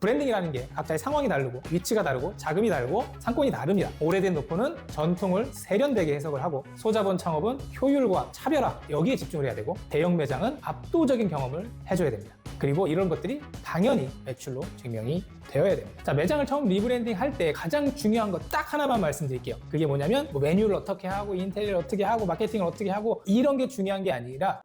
브랜딩이라는 게 각자의 상황이 다르고 위치가 다르고 자금이 다르고 상권이 다릅니다. 오래된 노포는 전통을 세련되게 해석을 하고 소자본 창업은 효율과 차별화 여기에 집중을 해야 되고 대형 매장은 압도적인 경험을 해줘야 됩니다. 그리고 이런 것들이 당연히 매출로 증명이 되어야 됩니다. 자, 매장을 처음 리브랜딩 할 때 가장 중요한 거 딱 하나만 말씀드릴게요. 그게 뭐냐면 메뉴를 어떻게 하고 인테리어를 어떻게 하고 마케팅을 어떻게 하고 이런 게 중요한 게 아니라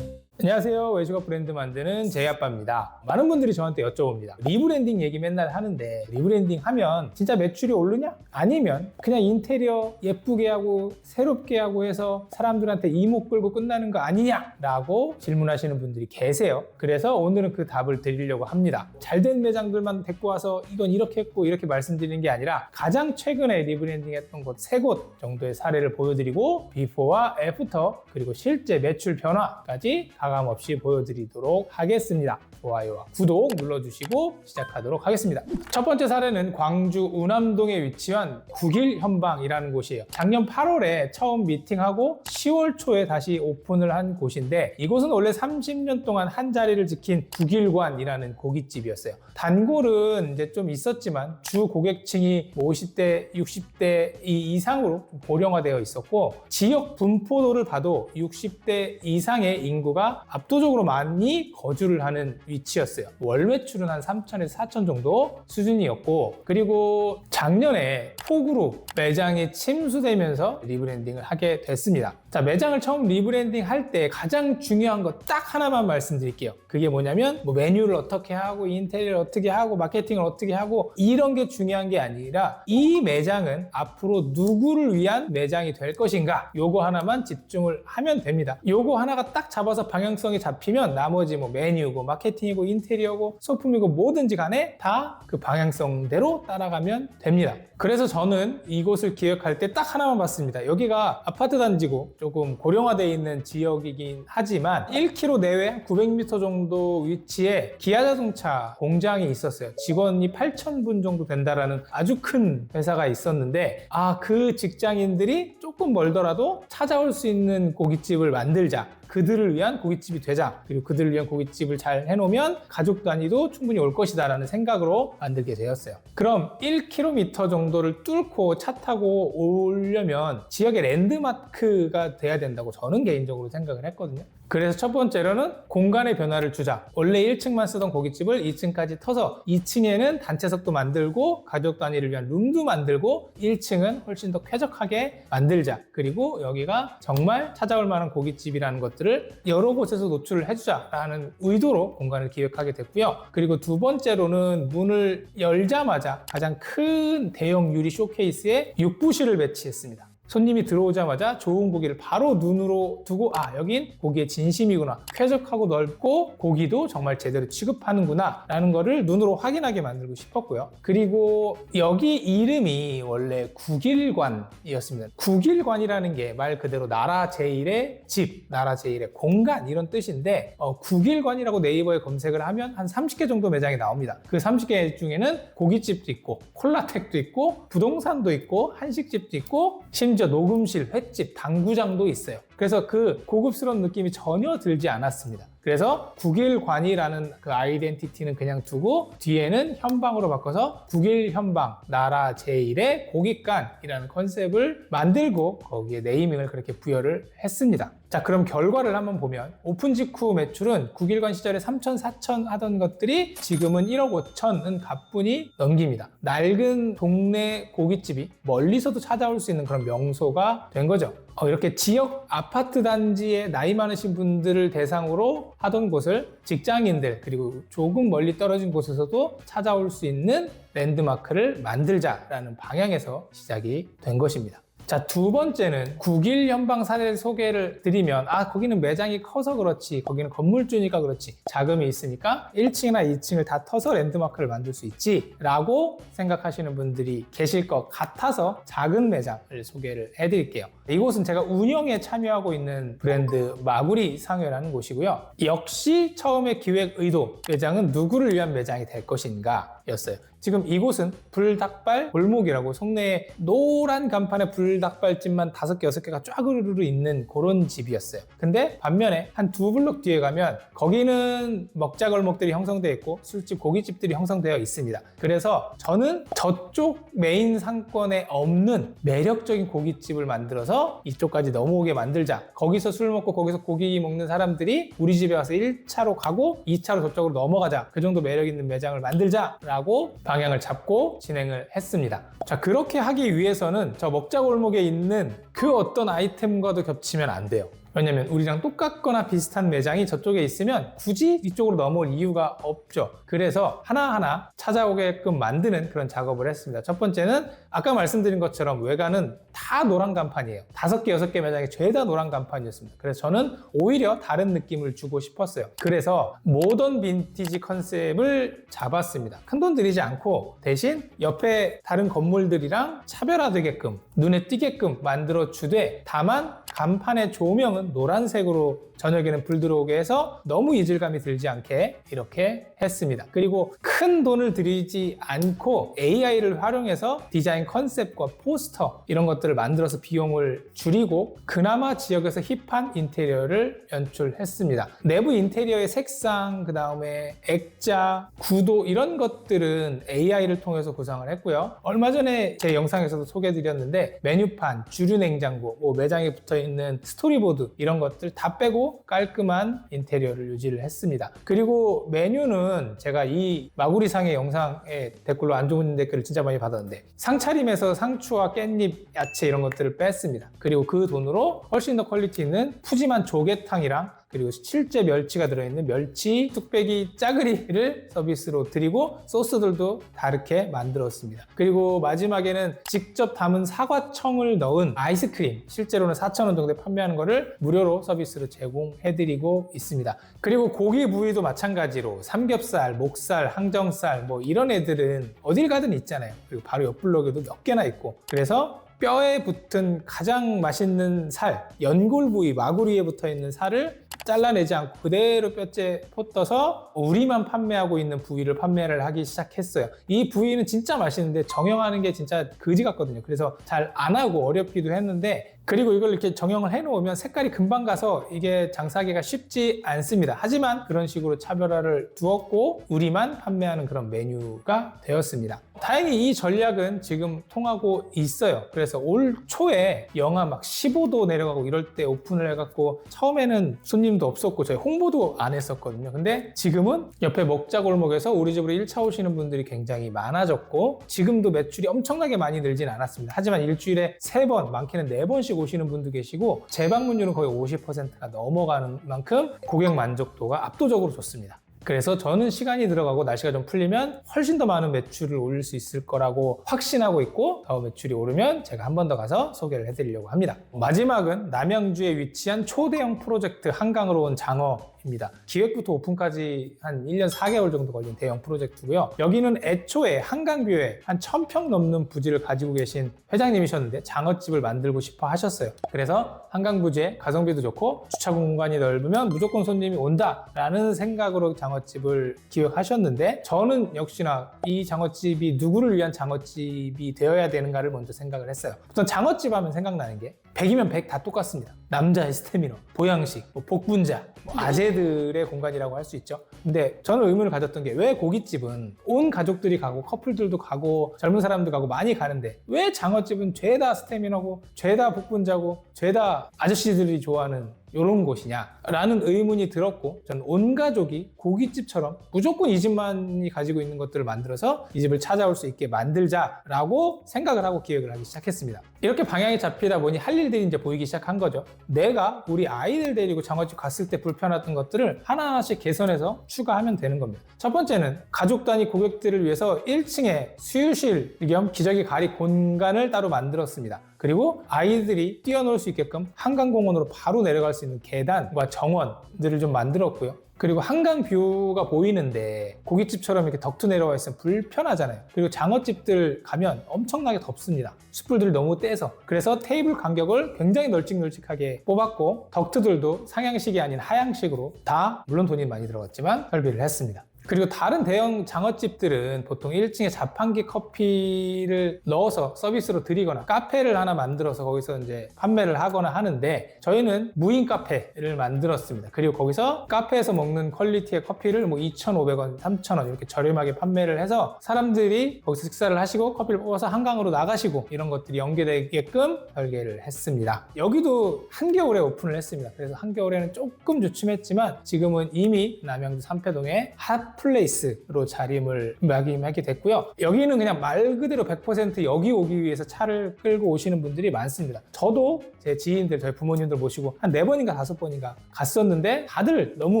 안녕하세요. 외식업 브랜드 만드는 제이아빠입니다. 많은 분들이 저한테 여쭤봅니다. 리브랜딩 얘기 맨날 하는데 리브랜딩 하면 진짜 매출이 오르냐? 아니면 그냥 인테리어 예쁘게 하고 새롭게 하고 해서 사람들한테 이목 끌고 끝나는 거 아니냐? 라고 질문하시는 분들이 계세요. 그래서 오늘은 그 답을 드리려고 합니다. 잘된 매장들만 데리고 와서 이건 이렇게 했고 이렇게 말씀드리는 게 아니라 가장 최근에 리브랜딩 했던 곳 3곳 정도의 사례를 보여드리고 비포와 애프터 그리고 실제 매출 변화까지 가감없이 보여드리도록 하겠습니다. 좋아요와 구독 눌러주시고 시작하도록 하겠습니다. 첫 번째 사례는 광주 운암동에 위치한 국일현방이라는 곳이에요. 작년 8월에 처음 미팅하고 10월 초에 다시 오픈을 한 곳인데 이곳은 원래 30년 동안 한 자리를 지킨 국일관이라는 고깃집이었어요. 단골은 이제 좀 있었지만 주 고객층이 50대, 60대 이상으로 고령화되어 있었고 지역 분포도를 봐도 60대 이상의 인구가 압도적으로 많이 거주를 하는 위치였어요. 월 매출은 한 3천에서 4천 정도 수준이었고 그리고 작년에 폭우로 매장이 침수되면서 리브랜딩을 하게 됐습니다. 자, 매장을 처음 리브랜딩 할 때 가장 중요한 거 딱 하나만 말씀드릴게요. 그게 뭐냐면 메뉴를 어떻게 하고 인테리어를 어떻게 하고 마케팅을 어떻게 하고 이런 게 중요한 게 아니라 이 매장은 앞으로 누구를 위한 매장이 될 것인가 요거 하나만 집중을 하면 됩니다. 요거 하나가 딱 잡아서 방향성이 잡히면 나머지 메뉴고 마케팅이고 인테리어고 소품이고 뭐든지 간에 다 그 방향성대로 따라가면 됩니다. 그래서 저는 이곳을 기획할 때 딱 하나만 봤습니다. 여기가 아파트 단지고 조금 고령화되어 있는 지역이긴 하지만 1km 내외 900m 정도 위치에 기아자동차 공장이 있었어요. 직원이 8,000분 정도 된다라는 아주 큰 회사가 있었는데 그 직장인들이 조금 멀더라도 찾아올 수 있는 고깃집을 만들자. 그들을 위한 고깃집이 되자. 그리고 그들을 위한 고깃집을 잘 해놓으면 가족 단위도 충분히 올 것이다 라는 생각으로 만들게 되었어요. 그럼 1km 정도를 뚫고 차 타고 오려면 지역의 랜드마크가 돼야 된다고 저는 개인적으로 생각을 했거든요. 그래서 첫 번째로는 공간의 변화를 주자. 원래 1층만 쓰던 고깃집을 2층까지 터서 2층에는 단체석도 만들고 가족 단위를 위한 룸도 만들고 1층은 훨씬 더 쾌적하게 만들자. 그리고 여기가 정말 찾아올 만한 고깃집이라는 것들을 여러 곳에서 노출을 해주자라는 의도로 공간을 기획하게 됐고요. 그리고 두 번째로는 문을 열자마자 가장 큰 대형 유리 쇼케이스에 육부실을 배치했습니다. 손님이 들어오자마자 좋은 고기를 바로 눈으로 두고 여긴 고기의 진심이구나. 쾌적하고 넓고 고기도 정말 제대로 취급하는구나 라는 거를 눈으로 확인하게 만들고 싶었고요. 그리고 여기 이름이 원래 국일관이었습니다. 국일관이라는 게 말 그대로 나라 제1의 집, 나라 제1의 공간 이런 뜻인데 국일관이라고 네이버에 검색을 하면 한 30개 정도 매장이 나옵니다. 그 30개 중에는 고깃집도 있고 콜라텍도 있고 부동산도 있고 한식집도 있고 심지어 녹음실, 횟집, 당구장도 있어요. 그래서 그 고급스러운 느낌이 전혀 들지 않았습니다. 그래서 국일관이라는 그 아이덴티티는 그냥 두고 뒤에는 현방으로 바꿔서 국일현방, 나라 제1의 고깃간이라는 컨셉을 만들고 거기에 네이밍을 그렇게 부여를 했습니다. 자, 그럼 결과를 한번 보면 오픈 직후 매출은 국일관 시절에 3천, 4천 하던 것들이 지금은 1억 5천은 가뿐히 넘깁니다. 낡은 동네 고깃집이 멀리서도 찾아올 수 있는 그런 명소가 된 거죠. 이렇게 지역 아파트 단지에 나이 많으신 분들을 대상으로 하던 곳을 직장인들 그리고 조금 멀리 떨어진 곳에서도 찾아올 수 있는 랜드마크를 만들자라는 방향에서 시작이 된 것입니다. 자, 두 번째는 국일현방 사례 소개를 드리면 거기는 매장이 커서 그렇지 거기는 건물주니까 그렇지 자금이 있으니까 1층이나 2층을 다 터서 랜드마크를 만들 수 있지 라고 생각하시는 분들이 계실 것 같아서 작은 매장을 소개를 해드릴게요. 이곳은 제가 운영에 참여하고 있는 브랜드 마구리 상회라는 곳이고요. 역시 처음에 기획 의도 매장은 누구를 위한 매장이 될 것인가 간판이었어요. 지금 이곳은 불닭발 골목이라고 송내에 노란 간판에 불닭발집만 5개, 6개가 쫙으르르 있는 그런 집이었어요. 근데 반면에 한 2블록 뒤에 가면 거기는 먹자골목들이 형성되어 있고 술집, 고깃집들이 형성되어 있습니다. 그래서 저는 저쪽 메인 상권에 없는 매력적인 고깃집을 만들어서 이쪽까지 넘어오게 만들자. 거기서 술 먹고 거기서 고기 먹는 사람들이 우리 집에 와서 1차로 가고 2차로 저쪽으로 넘어가자. 그 정도 매력 있는 매장을 만들자라고 방향을 잡고 진행을 했습니다. 자, 그렇게 하기 위해서는 저 먹자골목에 있는 그 어떤 아이템과도 겹치면 안 돼요. 왜냐면 우리랑 똑같거나 비슷한 매장이 저쪽에 있으면 굳이 이쪽으로 넘어올 이유가 없죠. 그래서 하나하나 찾아오게끔 만드는 그런 작업을 했습니다. 첫 번째는 아까 말씀드린 것처럼 외관은 다 노란 간판이에요. 5개, 6개 매장이 죄다 노란 간판이었습니다. 그래서 저는 오히려 다른 느낌을 주고 싶었어요. 그래서 모던 빈티지 컨셉을 잡았습니다. 큰돈 들이지 않고 대신 옆에 다른 건물들이랑 차별화되게끔 눈에 띄게끔 만들어 주되, 다만 간판의 조명은 노란색으로 저녁에는 불 들어오게 해서 너무 이질감이 들지 않게 이렇게 했습니다. 그리고 큰 돈을 들이지 않고 AI를 활용해서 디자인 컨셉과 포스터 이런 것들을 만들어서 비용을 줄이고 그나마 지역에서 힙한 인테리어를 연출했습니다. 내부 인테리어의 색상, 그 다음에 액자, 구도 이런 것들은 AI를 통해서 구상을 했고요. 얼마 전에 제 영상에서도 소개해드렸는데 메뉴판, 주류 냉장고, 매장에 붙어있는 스토리보드 이런 것들 다 빼고 깔끔한 인테리어를 유지를 했습니다. 그리고 메뉴는 제가 이 마구리상의 영상에 댓글로 안 좋은 댓글을 진짜 많이 받았는데 상차림에서 상추와 깻잎, 야채 이런 것들을 뺐습니다. 그리고 그 돈으로 훨씬 더 퀄리티 있는 푸짐한 조개탕이랑 그리고 실제 멸치가 들어있는 멸치 뚝배기 짜글이를 서비스로 드리고 소스들도 다르게 만들었습니다. 그리고 마지막에는 직접 담은 사과청을 넣은 아이스크림, 실제로는 4,000원 정도에 판매하는 거를 무료로 서비스로 제공해드리고 있습니다. 그리고 고기 부위도 마찬가지로 삼겹살, 목살, 항정살 이런 애들은 어딜 가든 있잖아요. 그리고 바로 옆 블록에도 몇 개나 있고, 그래서 뼈에 붙은 가장 맛있는 살, 연골 부위, 마구리에 붙어있는 살을 잘라내지 않고 그대로 뼈째 포떠서 우리만 판매하고 있는 부위를 판매를 하기 시작했어요. 이 부위는 진짜 맛있는데 정형하는 게 진짜 그지 같거든요. 그래서 잘 안 하고 어렵기도 했는데, 그리고 이걸 이렇게 정형을 해놓으면 색깔이 금방 가서 이게 장사하기가 쉽지 않습니다. 하지만 그런 식으로 차별화를 두었고 우리만 판매하는 그런 메뉴가 되었습니다. 다행히 이 전략은 지금 통하고 있어요. 그래서 올 초에 영하 막 15도 내려가고 이럴 때 오픈을 해갖고 처음에는 손님도 없었고 저희 홍보도 안 했었거든요. 근데 지금은 옆에 먹자골목에서 우리 집으로 1차 오시는 분들이 굉장히 많아졌고 지금도 매출이 엄청나게 많이 늘진 않았습니다. 하지만 일주일에 3번, 많게는 4번씩 오시는 분도 계시고 재방문율은 거의 50%가 넘어가는 만큼 고객 만족도가 압도적으로 좋습니다. 그래서 저는 시간이 들어가고 날씨가 좀 풀리면 훨씬 더 많은 매출을 올릴 수 있을 거라고 확신하고 있고, 더 매출이 오르면 제가 한 번 더 가서 소개를 해드리려고 합니다. 마지막은 남양주에 위치한 초대형 프로젝트 한강으로 온 장어입니다. 기획부터 오픈까지 한 1년 4개월 정도 걸린 대형 프로젝트고요. 여기는 애초에 한강뷰에 한 1000평 넘는 부지를 가지고 계신 회장님이셨는데 장어집을 만들고 싶어 하셨어요. 그래서 한강 부지에 가성비도 좋고 주차 공간이 넓으면 무조건 손님이 온다라는 생각으로 장어집을 기획하셨는데, 저는 역시나 이 장어집이 누구를 위한 장어집이 되어야 되는가를 먼저 생각을 했어요. 우선 장어집 하면 생각나는 게 100이면 100 다 똑같습니다. 남자의 스태미너, 보양식, 복분자, 아재들의 공간이라고 할 수 있죠. 근데 저는 의문을 가졌던 게, 왜 고깃집은 온 가족들이 가고 커플들도 가고 젊은 사람도 가고 많이 가는데 왜 장어집은 죄다 스태미너고 죄다 복분자고 죄다 아저씨들이 좋아하는 이런 곳이냐라는 의문이 들었고, 저는 온 가족이 고깃집처럼 무조건 이 집만이 가지고 있는 것들을 만들어서 이 집을 찾아올 수 있게 만들자라고 생각을 하고 기획을 하기 시작했습니다. 이렇게 방향이 잡히다 보니 할 일들이 이제 보이기 시작한 거죠. 내가 우리 아이들 데리고 장어집 갔을 때 불편했던 것들을 하나하나씩 개선해서 추가하면 되는 겁니다. 첫 번째는 가족 단위 고객들을 위해서 1층에 수유실 겸 기저귀 가리 공간을 따로 만들었습니다. 그리고 아이들이 뛰어놀 수 있게끔 한강공원으로 바로 내려갈 수 있는 계단과 정원들을 좀 만들었고요. 그리고 한강 뷰가 보이는데 고깃집처럼 이렇게 덕트 내려와 있으면 불편하잖아요. 그리고 장어집들 가면 엄청나게 덥습니다. 숯불들을 너무 떼서. 그래서 테이블 간격을 굉장히 널찍널찍하게 뽑았고 덕트들도 상향식이 아닌 하향식으로 다, 물론 돈이 많이 들어갔지만 설비를 했습니다. 그리고 다른 대형 장어집들은 보통 1층에 자판기 커피를 넣어서 서비스로 드리거나 카페를 하나 만들어서 거기서 이제 판매를 하거나 하는데 저희는 무인 카페를 만들었습니다. 그리고 거기서 카페에서 먹는 퀄리티의 커피를 뭐 2,500원, 3,000원 이렇게 저렴하게 판매를 해서 사람들이 거기서 식사를 하시고 커피를 뽑아서 한강으로 나가시고 이런 것들이 연계되게끔 설계를 했습니다. 여기도 한겨울에 오픈을 했습니다. 그래서 한겨울에는 조금 주춤했지만 지금은 이미 남양주 삼패동에 핫플레이스로 자리매김하게 됐고요. 여기는 그냥 말 그대로 100% 여기 오기 위해서 차를 끌고 오시는 분들이 많습니다. 저도 제 지인들, 저희 부모님들 모시고 한 4번인가 5번인가 갔었는데 다들 너무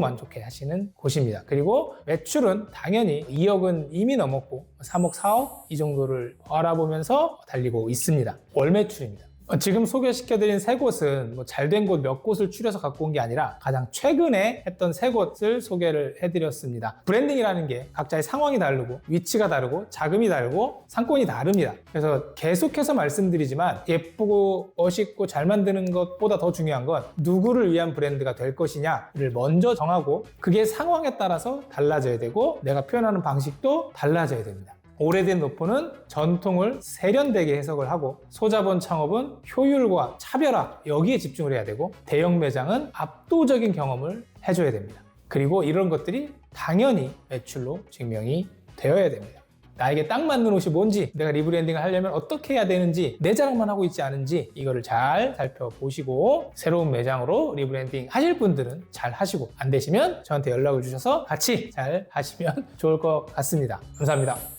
만족해 하시는 곳입니다. 그리고 매출은 당연히 2억은 이미 넘었고 3억, 4억 이 정도를 바라보면서 달리고 있습니다. 월 매출입니다. 지금 소개시켜드린 세 곳은 뭐 잘된 곳 몇 곳을 추려서 갖고 온 게 아니라 가장 최근에 했던 세 곳을 소개를 해드렸습니다. 브랜딩이라는 게 각자의 상황이 다르고 위치가 다르고 자금이 다르고 상권이 다릅니다. 그래서 계속해서 말씀드리지만 예쁘고 멋있고 잘 만드는 것보다 더 중요한 건 누구를 위한 브랜드가 될 것이냐를 먼저 정하고 그게 상황에 따라서 달라져야 되고 내가 표현하는 방식도 달라져야 됩니다. 오래된 노포는 전통을 세련되게 해석을 하고 소자본 창업은 효율과 차별화 여기에 집중을 해야 되고 대형 매장은 압도적인 경험을 해줘야 됩니다. 그리고 이런 것들이 당연히 매출로 증명이 되어야 됩니다. 나에게 딱 맞는 옷이 뭔지 내가 리브랜딩을 하려면 어떻게 해야 되는지 내 자랑만 하고 있지 않은지 이거를 잘 살펴보시고 새로운 매장으로 리브랜딩 하실 분들은 잘 하시고 안 되시면 저한테 연락을 주셔서 같이 잘 하시면 좋을 것 같습니다. 감사합니다.